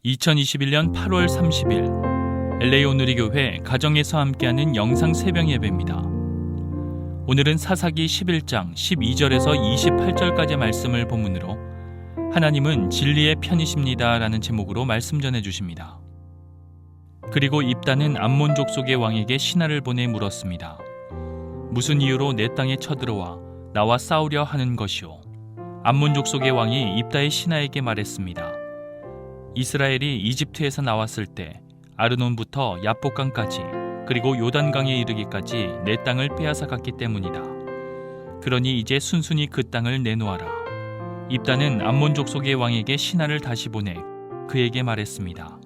2021년 8월 30일 LA 오누리 교회 가정에서 함께하는 영상 새벽 예배입니다. 오늘은 사사기 11장 12절에서 28절까지 말씀을 본문으로 하나님은 진리의 편이십니다 라는 제목으로 말씀 전해주십니다. 그리고 입다는 암몬 족속의 왕에게 신하를 보내 물었습니다. 무슨 이유로 내 땅에 쳐들어와 나와 싸우려 하는 것이오? 암몬 족속의 왕이 입다의 신하에게 말했습니다. 이스라엘이 이집트에서 나왔을 때 아르논부터 야복강까지 그리고 요단강에 이르기까지 내 땅을 빼앗아 갔기 때문이다. 그러니 이제 순순히 그 땅을 내놓아라. 입다는 암몬 족속의 왕에게 신하를 다시 보내 그에게 말했습니다.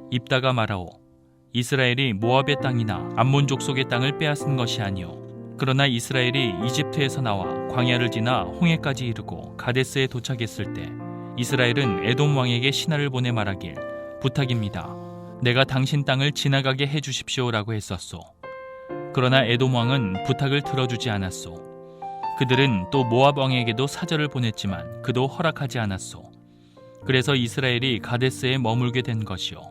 입다가 말하오. 이스라엘이 모압의 땅이나 암몬 족속의 땅을 빼앗은 것이 아니오. 그러나 이스라엘이 이집트에서 나와 광야를 지나 홍해까지 이르고 가데스에 도착했을 때 이스라엘은 에돔 왕에게 신하를 보내 말하길 부탁입니다. 내가 당신 땅을 지나가게 해주십시오라고 했었소. 그러나 에돔 왕은 부탁을 들어주지 않았소. 그들은 또 모압 왕에게도 사절을 보냈지만 그도 허락하지 않았소. 그래서 이스라엘이 가데스에 머물게 된 것이요.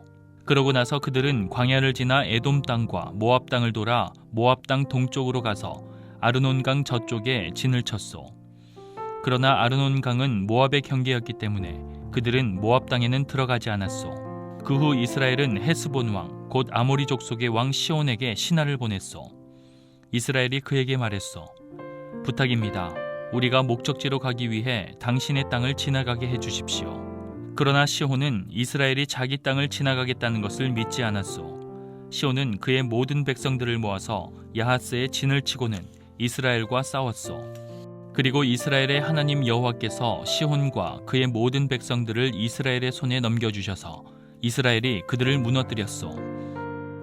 그러고 나서 그들은 광야를 지나 에돔 땅과 모압 땅을 돌아 모압 땅 동쪽으로 가서 아르논강 저쪽에 진을 쳤소. 그러나 아르논강은 모압의 경계였기 때문에 그들은 모압 땅에는 들어가지 않았소. 그 후 이스라엘은 헤스본 왕, 곧 아모리 족속의 왕 시온에게 신하를 보냈소. 이스라엘이 그에게 말했소. 부탁입니다. 우리가 목적지로 가기 위해 당신의 땅을 지나가게 해주십시오. 그러나 시온은 이스라엘이 자기 땅을 지나가겠다는 것을 믿지 않았소. 시온은 그의 모든 백성들을 모아서 야하스에 진을 치고는 이스라엘과 싸웠소. 그리고 이스라엘의 하나님 여호와께서 시혼과 그의 모든 백성들을 이스라엘의 손에 넘겨주셔서 이스라엘이 그들을 무너뜨렸소.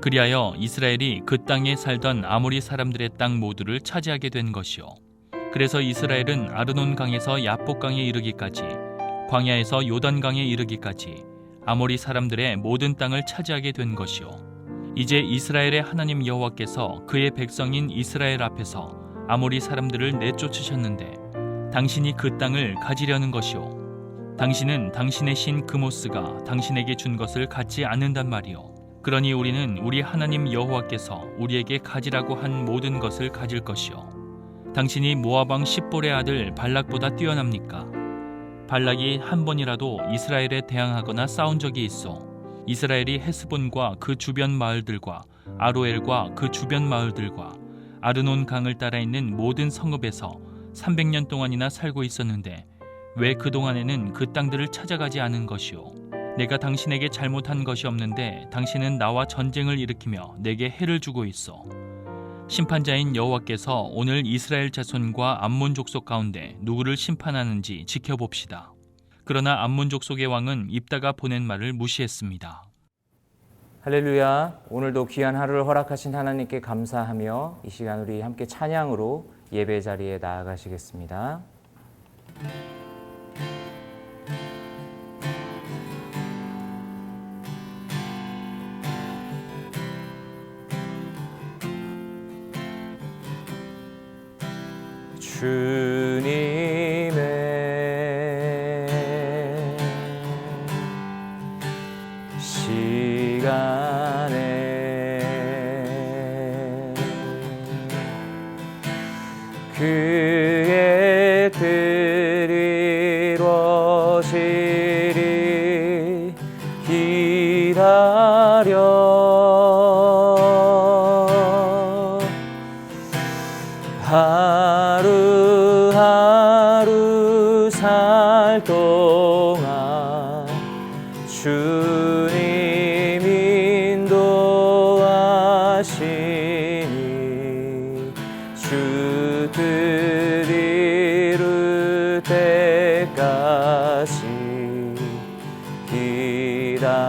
그리하여 이스라엘이 그 땅에 살던 아모리 사람들의 땅 모두를 차지하게 된 것이요. 그래서 이스라엘은 아르논강에서 야복강에 이르기까지 광야에서 요단강에 이르기까지 아모리 사람들의 모든 땅을 차지하게 된 것이요. 이제 이스라엘의 하나님 여호와께서 그의 백성인 이스라엘 앞에서 아모리 사람들을 내쫓으셨는데 당신이 그 땅을 가지려는 것이오. 당신은 당신의 신 그모스가 당신에게 준 것을 갖지 않는단 말이오. 그러니 우리는 우리 하나님 여호와께서 우리에게 가지라고 한 모든 것을 가질 것이오. 당신이 모압 왕 십볼의 아들 발락보다 뛰어납니까? 발락이 한 번이라도 이스라엘에 대항하거나 싸운 적이 있어. 이스라엘이 헤스본과 그 주변 마을들과 아로엘과 그 주변 마을들과 아르논 강을 따라 있는 모든 성읍에서 300년 동안이나 살고 있었는데 왜 그동안에는 그 땅들을 찾아가지 않은 것이오? 내가 당신에게 잘못한 것이 없는데 당신은 나와 전쟁을 일으키며 내게 해를 주고 있어. 심판자인 여호와께서 오늘 이스라엘 자손과 암몬 족속 가운데 누구를 심판하는지 지켜봅시다. 그러나 암몬 족속의 왕은 입다가 보낸 말을 무시했습니다. 할렐루야. 오늘도 귀한 하루를 허락하신 하나님께 감사하며 이 시간 우리 함께 찬양으로 예배 자리에 나아가시겠습니다. 주님의 시간에 그의 뜻이 이루어지리 기다려 하루하루 살 동안 주님 인도하시니 주 뜻 이룰 때까지 기다려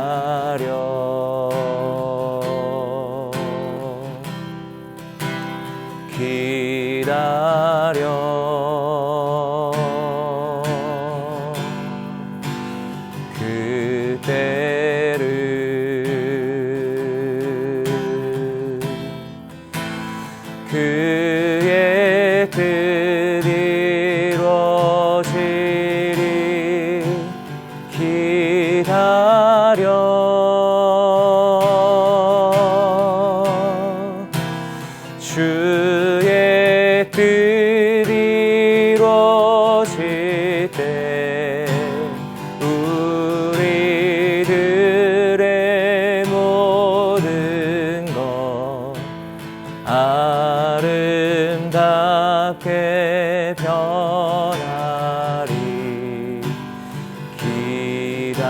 그때를 그의 뜻 이루어지리 기다려 주의 뜻 이루어질 때 우리들의 모든 것 아름답게 변하리 기다려.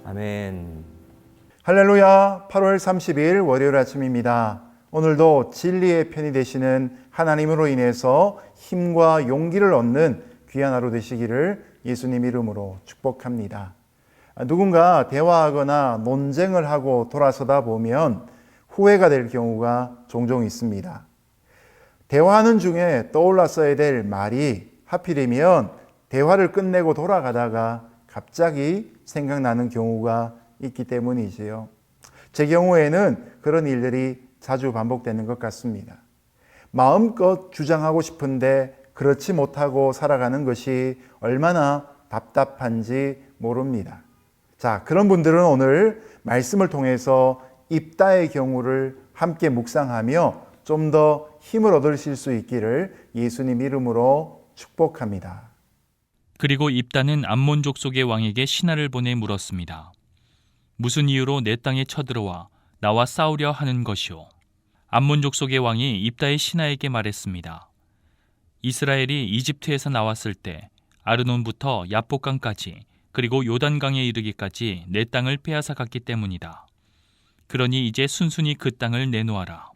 아멘. 할렐루야. 8월 30일 월요일 아침입니다. 오늘도 진리의 편이 되시는 하나님으로 인해서 힘과 용기를 얻는 귀한 하루 되시기를 예수님 이름으로 축복합니다. 누군가 대화하거나 논쟁을 하고 돌아서다 보면 후회가 될 경우가 종종 있습니다. 대화하는 중에 떠올랐어야 될 말이 하필이면 대화를 끝내고 돌아가다가 갑자기 생각나는 경우가 있기 때문이지요. 제 경우에는 그런 일들이 자주 반복되는 것 같습니다. 마음껏 주장하고 싶은데 그렇지 못하고 살아가는 것이 얼마나 답답한지 모릅니다. 자, 그런 분들은 오늘 말씀을 통해서 입다의 경우를 함께 묵상하며 좀 더 힘을 얻으실 수 있기를 예수님 이름으로 축복합니다. 그리고 입다는 암몬 족속의 왕에게 신하를 보내 물었습니다. 무슨 이유로 내 땅에 쳐들어와 나와 싸우려 하는 것이오? 암몬 족속의 왕이 입다의 신하에게 말했습니다. 이스라엘이 이집트에서 나왔을 때 아르논부터 야복강까지 그리고 요단강에 이르기까지 내 땅을 빼앗아 갔기 때문이다. 그러니 이제 순순히 그 땅을 내놓아라.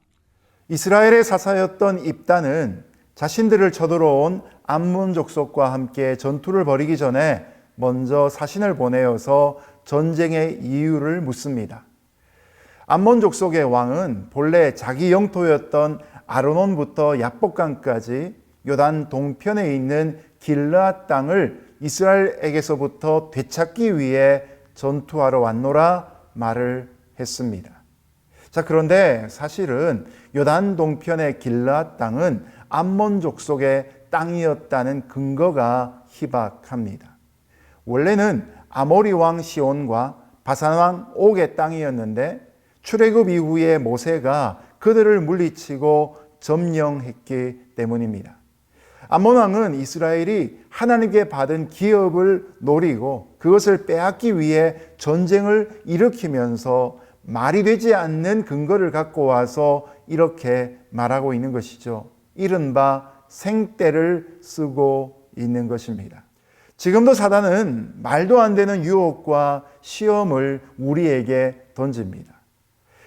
이스라엘의 사사였던 입다는 자신들을 쳐들어온 암몬 족속과 함께 전투를 벌이기 전에 먼저 사신을 보내어서 전쟁의 이유를 묻습니다. 암몬 족속의 왕은 본래 자기 영토였던 아르논부터 야복강까지 요단 동편에 있는 길르앗 땅을 이스라엘에게서부터 되찾기 위해 전투하러 왔노라 말을 했습니다. 자, 그런데 사실은 요단 동편의 길르앗 땅은 암몬 족속의 땅이었다는 근거가 희박합니다. 원래는 아모리 왕 시온과 바산 왕 옥의 땅이었는데 출애굽 이후에 모세가 그들을 물리치고 점령했기 때문입니다. 암몬 왕은 이스라엘이 하나님께 받은 기업을 노리고 그것을 빼앗기 위해 전쟁을 일으키면서 말이 되지 않는 근거를 갖고 와서 이렇게 말하고 있는 것이죠. 이른바 생떼를 쓰고 있는 것입니다. 지금도 사단은 말도 안 되는 유혹과 시험을 우리에게 던집니다.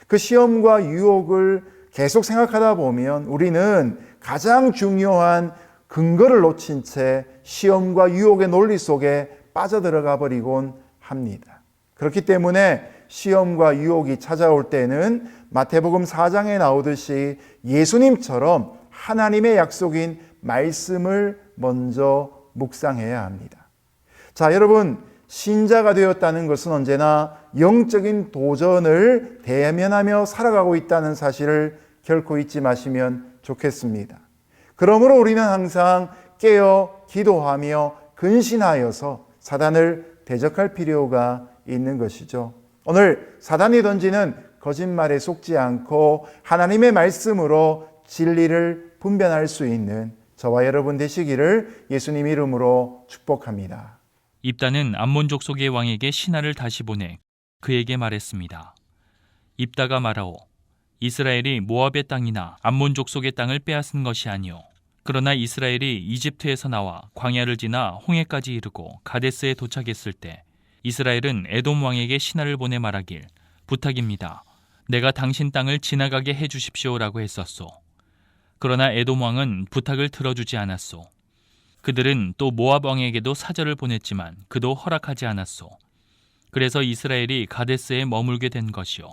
그 시험과 유혹을 계속 생각하다 보면 우리는 가장 중요한 근거를 놓친 채 시험과 유혹의 논리 속에 빠져들어가 버리곤 합니다. 그렇기 때문에 시험과 유혹이 찾아올 때는 마태복음 4장에 나오듯이 예수님처럼 하나님의 약속인 말씀을 먼저 묵상해야 합니다. 자, 여러분, 신자가 되었다는 것은 언제나 영적인 도전을 대면하며 살아가고 있다는 사실을 결코 잊지 마시면 좋겠습니다. 그러므로 우리는 항상 깨어 기도하며 근신하여서 사단을 대적할 필요가 있는 것이죠. 오늘 사단이 던지는 거짓말에 속지 않고 하나님의 말씀으로 진리를 분별할 수 있는 저와 여러분 되시기를 예수님 이름으로 축복합니다. 입다는 암몬 족속의 왕에게 신하를 다시 보내 그에게 말했습니다. 입다가 말하오. 이스라엘이 모압의 땅이나 암몬 족속의 땅을 빼앗은 것이 아니오. 그러나 이스라엘이 이집트에서 나와 광야를 지나 홍해까지 이르고 가데스에 도착했을 때 이스라엘은 에돔 왕에게 신하를 보내 말하길 부탁입니다. 내가 당신 땅을 지나가게 해주십시오라고 했었소. 그러나 에돔 왕은 부탁을 들어주지 않았소. 그들은 또 모압 왕에게도 사절을 보냈지만 그도 허락하지 않았소. 그래서 이스라엘이 가데스에 머물게 된 것이요.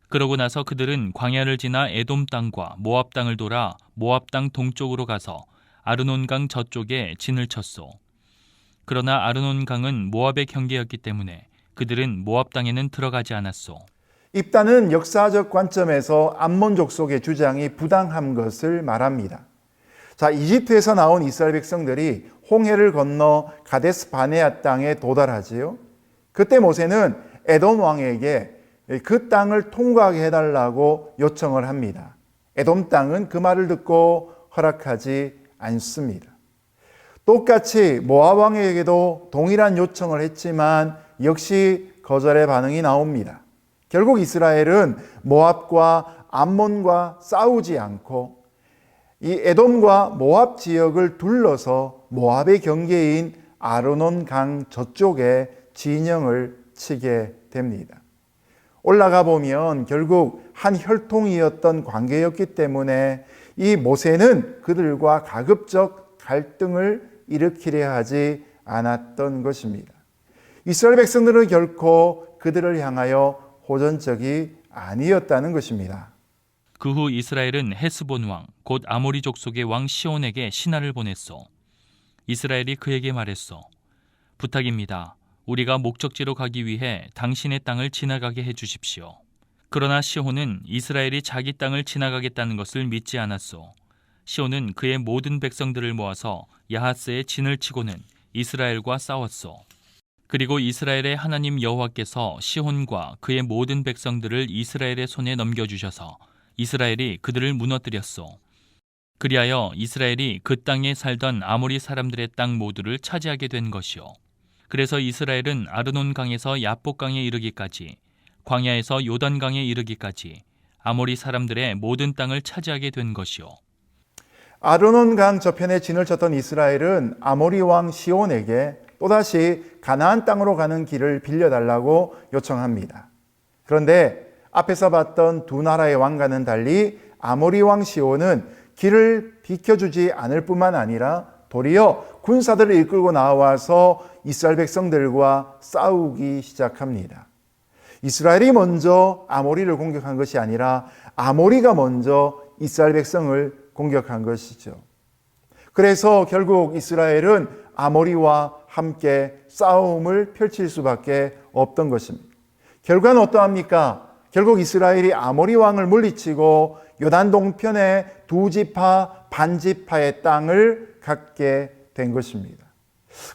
그러고 나서 그들은 광야를 지나 에돔 땅과 모압 땅을 돌아 모압 땅 동쪽으로 가서 아르논강 저쪽에 진을 쳤소. 그러나 아르논강은 모압의 경계였기 때문에 그들은 모압 땅에는 들어가지 않았소. 입다는 역사적 관점에서 암몬 족속의 주장이 부당한 것을 말합니다. 자, 이집트에서 나온 이스라엘 백성들이 홍해를 건너 가데스 바네아 땅에 도달하지요. 그때 모세는 에돔 왕에게 그 땅을 통과하게 해달라고 요청을 합니다. 에돔 땅은 그 말을 듣고 허락하지 않습니다. 똑같이 모압 왕에게도 동일한 요청을 했지만 역시 거절의 반응이 나옵니다. 결국 이스라엘은 모압과 암몬과 싸우지 않고 이 에돔과 모압 지역을 둘러서 모압의 경계인 아르논 강 저쪽에 진영을 치게 됩니다. 올라가 보면 결국 한 혈통이었던 관계였기 때문에 이 모세는 그들과 가급적 갈등을 일으키려 하지 않았던 것입니다. 이스라엘 백성들은 결코 그들을 향하여 호전적이 아니었다는 것입니다. 그 후 이스라엘은 헤스본 왕, 곧 아모리 족속의 왕 시온에게 신하를 보냈소. 이스라엘이 그에게 말했소. 부탁입니다. 우리가 목적지로 가기 위해 당신의 땅을 지나가게 해주십시오. 그러나 시온은 이스라엘이 자기 땅을 지나가겠다는 것을 믿지 않았소. 시온은 그의 모든 백성들을 모아서 야하스에 진을 치고는 이스라엘과 싸웠소. 그리고 이스라엘의 하나님 여호와께서 시온과 그의 모든 백성들을 이스라엘의 손에 넘겨주셔서 이스라엘이 그들을 무너뜨렸소. 그리하여 이스라엘이 그 땅에 살던 아모리 사람들의 땅 모두를 차지하게 된 것이요. 그래서 이스라엘은 아르논 강에서 야복 강에 이르기까지, 광야에서 요단 강에 이르기까지 아모리 사람들의 모든 땅을 차지하게 된 것이요. 아르논 강 저편에 진을 쳤던 이스라엘은 아모리 왕 시온에게 또다시 가나안 땅으로 가는 길을 빌려달라고 요청합니다. 그런데 앞에서 봤던 두 나라의 왕과는 달리 아모리 왕 시온은 길을 비켜주지 않을 뿐만 아니라 도리어 군사들을 이끌고 나와서 이스라엘 백성들과 싸우기 시작합니다. 이스라엘이 먼저 아모리를 공격한 것이 아니라 아모리가 먼저 이스라엘 백성을 공격한 것이죠. 그래서 결국 이스라엘은 아모리와 함께 싸움을 펼칠 수밖에 없던 것입니다. 결과는 어떠합니까? 결국 이스라엘이 아모리 왕을 물리치고 요단 동편의 두 지파 반지파의 땅을 갖게 된 것입니다.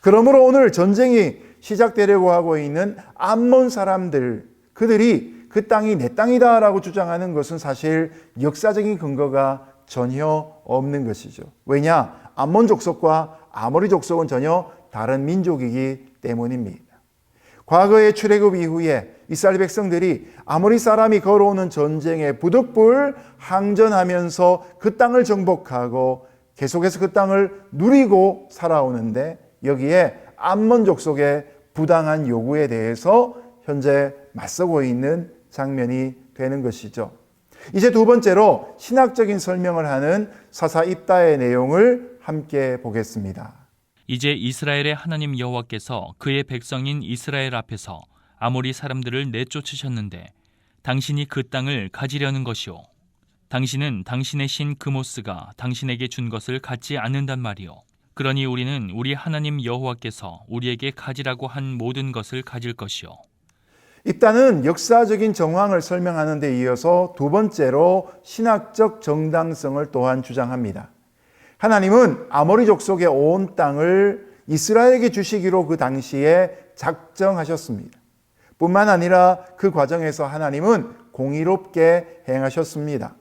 그러므로 오늘 전쟁이 시작되려고 하고 있는 암몬 사람들, 그들이 그 땅이 내 땅이다라고 주장하는 것은 사실 역사적인 근거가 전혀 없는 것이죠. 왜냐? 암몬 족속과 아모리 족속은 전혀 다른 민족이기 때문입니다. 과거의 출애굽 이후에 이스라엘 백성들이 아모리 사람이 걸어오는 전쟁에 부득불 항전하면서 그 땅을 정복하고 계속해서 그 땅을 누리고 살아오는데 여기에 암몬 족속의 부당한 요구에 대해서 현재 맞서고 있는 장면이 되는 것이죠. 이제 두 번째로 신학적인 설명을 하는 사사 입다의 내용을 함께 보겠습니다. 이제 이스라엘의 하나님 여호와께서 그의 백성인 이스라엘 앞에서 아모리 사람들을 내쫓으셨는데 당신이 그 땅을 가지려는 것이요. 당신은 당신의 신 그모스가 당신에게 준 것을 갖지 않는단 말이요. 그러니 우리는 우리 하나님 여호와께서 우리에게 가지라고 한 모든 것을 가질 것이요. 입다는 역사적인 정황을 설명하는 데 이어서 두 번째로 신학적 정당성을 또한 주장합니다. 하나님은 아모리 족속의 온 땅을 이스라엘에게 주시기로 그 당시에 작정하셨습니다. 뿐만 아니라 그 과정에서 하나님은 공의롭게 행하셨습니다.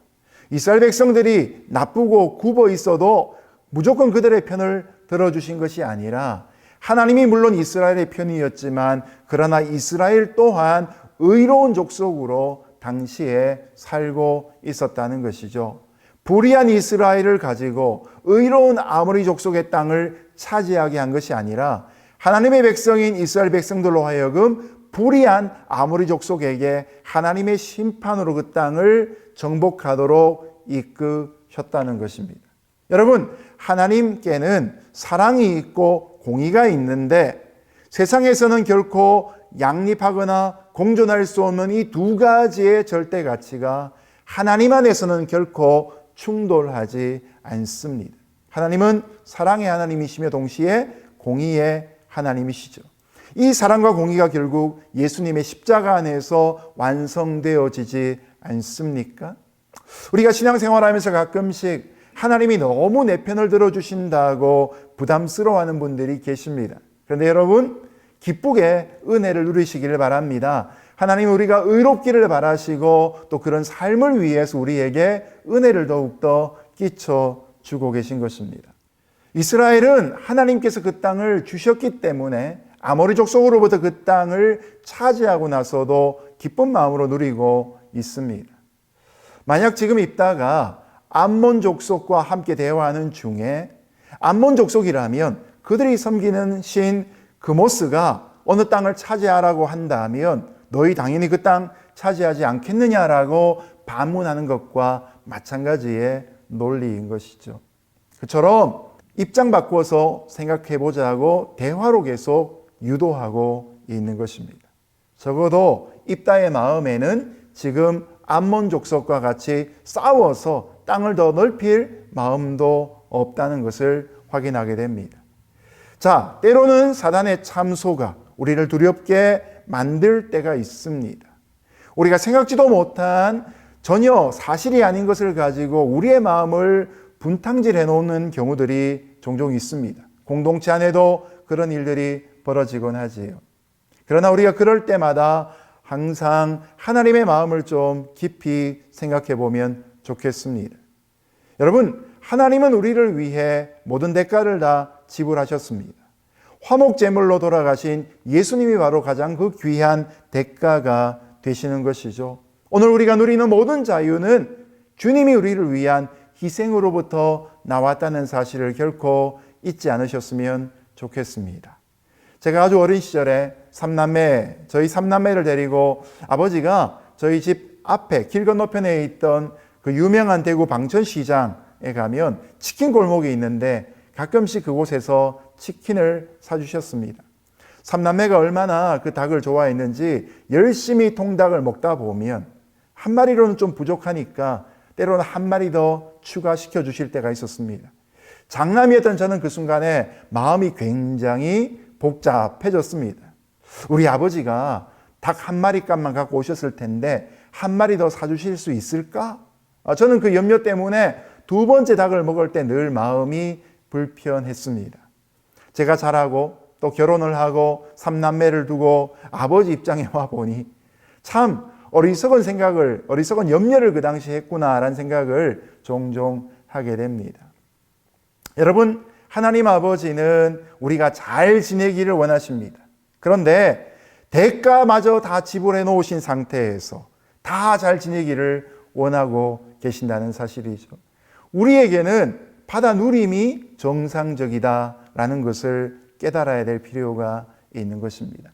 이스라엘 백성들이 나쁘고 굽어 있어도 무조건 그들의 편을 들어주신 것이 아니라 하나님이 물론 이스라엘의 편이었지만 그러나 이스라엘 또한 의로운 족속으로 당시에 살고 있었다는 것이죠. 불의한 이스라엘을 가지고 의로운 아모리 족속의 땅을 차지하게 한 것이 아니라 하나님의 백성인 이스라엘 백성들로 하여금 불의한 아모리 족속에게 하나님의 심판으로 그 땅을 정복하도록 이끄셨다는 것입니다. 여러분, 하나님께는 사랑이 있고 공의가 있는데 세상에서는 결코 양립하거나 공존할 수 없는 이 두 가지의 절대 가치가 하나님 안에서는 결코 충돌하지 않습니다. 하나님은 사랑의 하나님이시며 동시에 공의의 하나님이시죠. 이 사랑과 공의가 결국 예수님의 십자가 안에서 완성되어지지 않습니까? 우리가 신앙생활하면서 가끔씩 하나님이 너무 내 편을 들어주신다고 부담스러워하는 분들이 계십니다. 그런데 여러분, 기쁘게 은혜를 누리시기를 바랍니다. 하나님 우리가 의롭기를 바라시고 또 그런 삶을 위해서 우리에게 은혜를 더욱더 끼쳐주고 계신 것입니다. 이스라엘은 하나님께서 그 땅을 주셨기 때문에 아모리 족속으로부터 그 땅을 차지하고 나서도 기쁜 마음으로 누리고 있습니다. 만약 지금 입다가 암몬 족속과 함께 대화하는 중에 암몬 족속이라면 그들이 섬기는 신 그모스가 어느 땅을 차지하라고 한다면 너희 당연히 그 땅 차지하지 않겠느냐라고 반문하는 것과 마찬가지의 논리인 것이죠. 그처럼 입장 바꿔서 생각해 보자고 대화로 계속 유도하고 있는 것입니다. 적어도 입다의 마음에는 지금 암몬 족속과 같이 싸워서 땅을 더 넓힐 마음도 없다는 것을 확인하게 됩니다. 자, 때로는 사단의 참소가 우리를 두렵게 만들 때가 있습니다. 우리가 생각지도 못한 전혀 사실이 아닌 것을 가지고 우리의 마음을 분탕질해 놓는 경우들이 종종 있습니다. 공동체 안에도 그런 일들이 벌어지곤 하지요. 그러나 우리가 그럴 때마다 항상 하나님의 마음을 좀 깊이 생각해 보면 좋겠습니다. 여러분, 하나님은 우리를 위해 모든 대가를 다 지불하셨습니다. 화목제물로 돌아가신 예수님이 바로 가장 그 귀한 대가가 되시는 것이죠. 오늘 우리가 누리는 모든 자유는 주님이 우리를 위한 희생으로부터 나왔다는 사실을 결코 잊지 않으셨으면 좋겠습니다. 제가 아주 어린 시절에 저희 삼남매를 데리고 아버지가 저희 집 앞에 길 건너편에 있던 그 유명한 대구 방천시장에 가면 치킨 골목이 있는데 가끔씩 그곳에서 치킨을 사주셨습니다. 삼남매가 얼마나 그 닭을 좋아했는지 열심히 통닭을 먹다 보면 한 마리로는 좀 부족하니까 때로는 한 마리 더 추가시켜 주실 때가 있었습니다. 장남이었던 저는 그 순간에 마음이 굉장히 복잡해졌습니다. 우리 아버지가 닭 한 마리 값만 갖고 오셨을 텐데 한 마리 더 사주실 수 있을까? 저는 그 염려 때문에 두 번째 닭을 먹을 때 늘 마음이 불편했습니다. 제가 자라고 또 결혼을 하고 삼남매를 두고 아버지 입장에 와 보니 참 어리석은 염려를 그 당시에 했구나라는 생각을 종종 하게 됩니다. 여러분, 하나님 아버지는 우리가 잘 지내기를 원하십니다. 그런데 대가마저 다 지불해 놓으신 상태에서 다 잘 지내기를 원하고 계신다는 사실이죠. 우리에게는 받아 누림이 정상적이다라는 것을 깨달아야 될 필요가 있는 것입니다.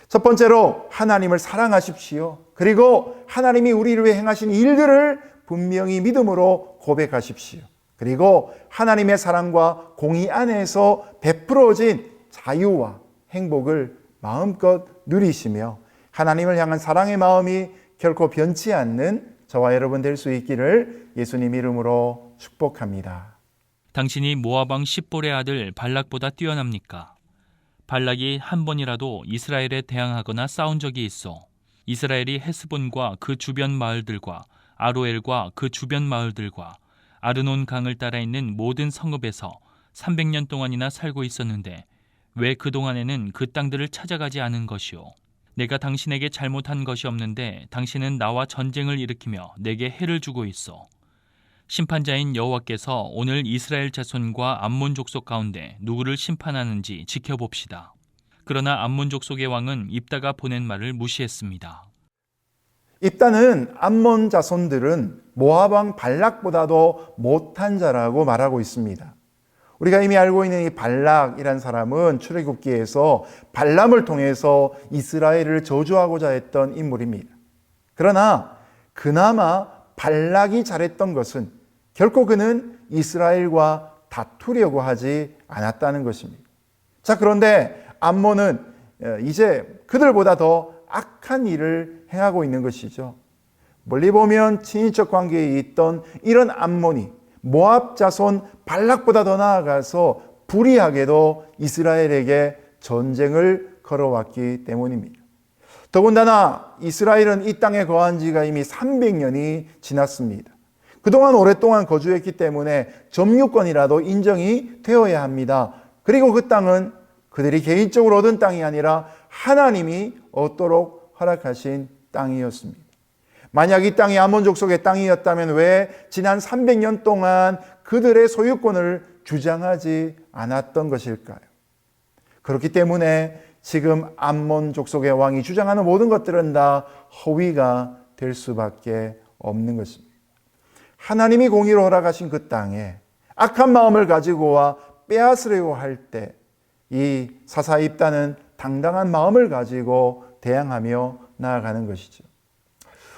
첫 번째로 하나님을 사랑하십시오. 그리고 하나님이 우리를 위해 행하신 일들을 분명히 믿음으로 고백하십시오. 그리고 하나님의 사랑과 공의 안에서 베풀어진 자유와 행복을 마음껏 누리시며 하나님을 향한 사랑의 마음이 결코 변치 않는 저와 여러분 될 수 있기를 예수님 이름으로 축복합니다. 당신이 모압 왕 십볼의 아들 발락보다 뛰어납니까? 발락이 한 번이라도 이스라엘에 대항하거나 싸운 적이 있어 이스라엘이 헤스본과 그 주변 마을들과 아로엘과 그 주변 마을들과 아르논 강을 따라 있는 모든 성읍에서 300년 동안이나 살고 있었는데 왜 그동안에는 그 땅들을 찾아가지 않은 것이오? 내가 당신에게 잘못한 것이 없는데 당신은 나와 전쟁을 일으키며 내게 해를 주고 있어. 심판자인 여호와께서 오늘 이스라엘 자손과 암몬 족속 가운데 누구를 심판하는지 지켜봅시다. 그러나 암몬 족속의 왕은 입다가 보낸 말을 무시했습니다. 입다는 암몬 자손들은 모압 왕 발락보다도 못한 자라고 말하고 있습니다. 우리가 이미 알고 있는 이 발락이라는 사람은 출애굽기에서 발람을 통해서 이스라엘을 저주하고자 했던 인물입니다. 그러나 그나마 발락이 잘했던 것은 결코 그는 이스라엘과 다투려고 하지 않았다는 것입니다. 자, 그런데 암몬은 이제 그들보다 더 악한 일을 행하고 있는 것이죠. 멀리 보면 친인척 관계에 있던 이런 암몬이 모압 자손 발락보다 더 나아가서 불의하게도 이스라엘에게 전쟁을 걸어왔기 때문입니다. 더군다나 이스라엘은 이 땅에 거한 지가 이미 300년이 지났습니다. 그동안 오랫동안 거주했기 때문에 점유권이라도 인정이 되어야 합니다. 그리고 그 땅은 그들이 개인적으로 얻은 땅이 아니라 하나님이 얻도록 허락하신 땅이었습니다. 만약 이 땅이 아몬 족속의 땅이었다면 왜 지난 300년 동안 그들의 소유권을 주장하지 않았던 것일까요? 그렇기 때문에 지금 암몬 족속의 왕이 주장하는 모든 것들은 다 허위가 될 수밖에 없는 것입니다. 하나님이 공의로 허락하신 그 땅에 악한 마음을 가지고 와 빼앗으려고 할 때 이 사사 입단은 당당한 마음을 가지고 대항하며 나아가는 것이죠.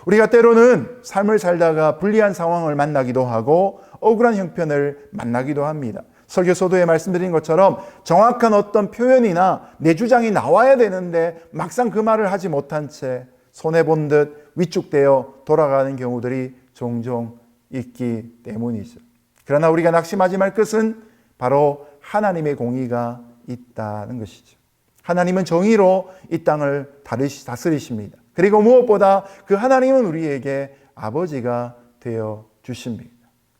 우리가 때로는 삶을 살다가 불리한 상황을 만나기도 하고 억울한 형편을 만나기도 합니다. 설교 소도에 말씀드린 것처럼 정확한 어떤 표현이나 내 주장이 나와야 되는데 막상 그 말을 하지 못한 채 손해본 듯 위축되어 돌아가는 경우들이 종종 있기 때문이죠. 그러나 우리가 낙심하지 말 것은 바로 하나님의 공의가 있다는 것이죠. 하나님은 정의로 이 땅을 다스리십니다. 그리고 무엇보다 그 하나님은 우리에게 아버지가 되어 주십니다.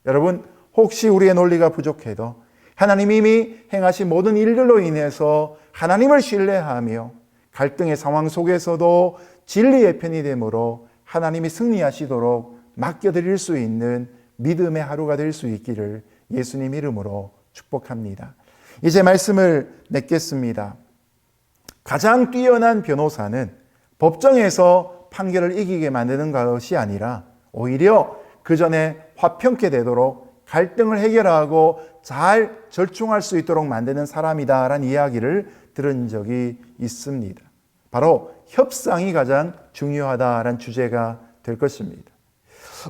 여러분, 혹시 우리의 논리가 부족해도 하나님이 이미 행하신 모든 일들로 인해서 하나님을 신뢰하며 갈등의 상황 속에서도 진리의 편이 되므로 하나님이 승리하시도록 맡겨드릴 수 있는 믿음의 하루가 될 수 있기를 예수님 이름으로 축복합니다. 이제 말씀을 맺겠습니다. 가장 뛰어난 변호사는 법정에서 판결을 이기게 만드는 것이 아니라 오히려 그 전에 화평케 되도록 갈등을 해결하고 잘 절충할 수 있도록 만드는 사람이다라는 이야기를 들은 적이 있습니다. 바로 협상이 가장 중요하다라는 주제가 될 것입니다.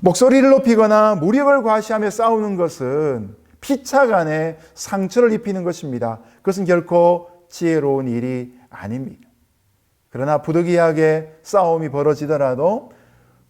목소리를 높이거나 무력을 과시하며 싸우는 것은 피차 간에 상처를 입히는 것입니다. 그것은 결코 지혜로운 일이 아닙니다. 그러나 부득이하게 싸움이 벌어지더라도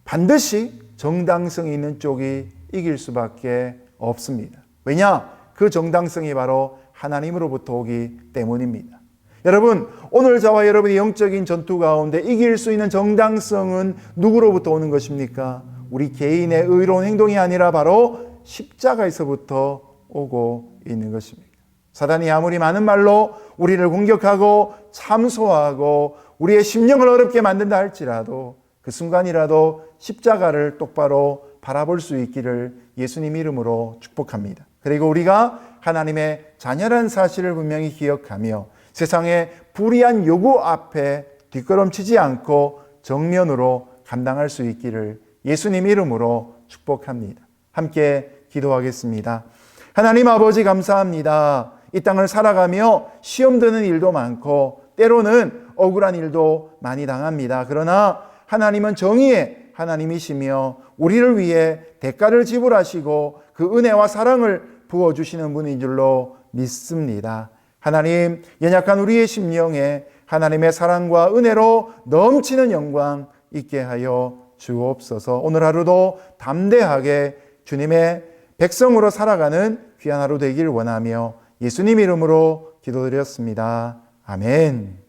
반드시 정당성이 있는 쪽이 이길 수밖에 없습니다. 왜냐? 그 정당성이 바로 하나님으로부터 오기 때문입니다. 여러분, 오늘 저와 여러분의 영적인 전투 가운데 이길 수 있는 정당성은 누구로부터 오는 것입니까? 우리 개인의 의로운 행동이 아니라 바로 십자가에서부터 오고 있는 것입니다. 사단이 아무리 많은 말로 우리를 공격하고 참소하고 우리의 심령을 어렵게 만든다 할지라도 그 순간이라도 십자가를 똑바로 바라볼 수 있기를 예수님 이름으로 축복합니다. 그리고 우리가 하나님의 자녀라는 사실을 분명히 기억하며 세상의 불의한 요구 앞에 뒷걸음치지 않고 정면으로 감당할 수 있기를 예수님 이름으로 축복합니다. 함께 기도하겠습니다. 하나님 아버지 감사합니다. 이 땅을 살아가며 시험 드는 일도 많고 때로는 억울한 일도 많이 당합니다. 그러나 하나님은 정의의 하나님이시며 우리를 위해 대가를 지불하시고 그 은혜와 사랑을 부어주시는 분인 줄로 믿습니다. 하나님, 연약한 우리의 심령에 하나님의 사랑과 은혜로 넘치는 영광 있게 하여 주옵소서. 오늘 하루도 담대하게 주님의 백성으로 살아가는 귀한 하루 되길 원하며 예수님 이름으로 기도드렸습니다. 아멘.